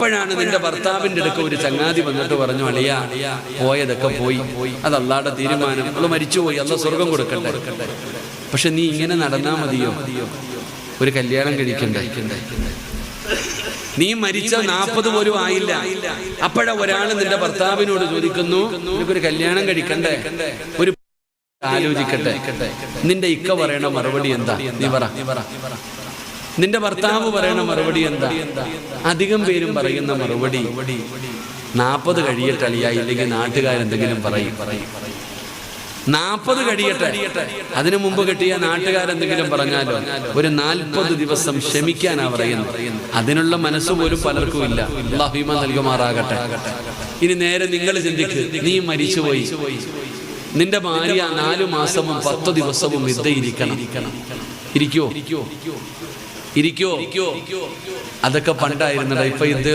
അപ്പോഴാണ് നിന്റെ ഭർത്താവിൻ്റെ അടുക്ക ഒരു ചങ്ങാതി വന്നിട്ട് പറഞ്ഞു, അളിയാ പോയതൊക്കെ പോയി, അത് അള്ളാഹുടെ തീരുമാനം, അവള് മരിച്ചുപോയി, അള്ളാഹ് സ്വർഗം കൊടുക്കട്ടെ, പക്ഷെ നീ ഇങ്ങനെ നടന്നാ മതിയോ, ഒരു കല്യാണം കഴിക്കണ്ടേ? നീ മരിച്ച 40 പോലും ആയില്ല. അപ്പോഴ ഒരാൾ നിന്റെ ഭർത്താവിനോട് ചോദിക്കുന്നു, നിനക്കൊരു കല്യാണം കഴിക്കണ്ടേ, ഒരു ആലോചിക്കട്ടെ. നിന്റെ ഇക്ക പറയണ മറുപടി എന്താ? നീ പറ. നിന്റെ ഭർത്താവ് പറയണ മറുപടി എന്താ? അധികം പേരും പറയുന്ന മറുപടി 40 കഴിയട്ടെ അളിയാ, ഇല്ലെങ്കിൽ നാട്ടുകാരെന്തെങ്കിലും പറയും. 40 കഴിയട്ടെ, അതിനു മുമ്പ് കിട്ടിയ നാട്ടുകാരെന്തെങ്കിലും പറഞ്ഞാലോ, ഒരു 40 ദിവസം ക്ഷമിക്കാനാ പറയുന്നത്. അതിനുള്ള മനസ്സ് പോലും പലർക്കും ഇല്ല. അല്ലാഹു ഈമാൻ നൽകുമാറാകട്ടെ. ഇനി നേരെ നിങ്ങൾ ചിന്തിക്ക്, നീ മരിച്ചുപോയി, നിന്റെ ഭാര്യ 4 മാസവും 10 ദിവസവും ഇരിക്കണം. ഇരിക്കോ? അതൊക്കെ പണ്ടായിരുന്നടാ. ഇപ്പൊ ഇത്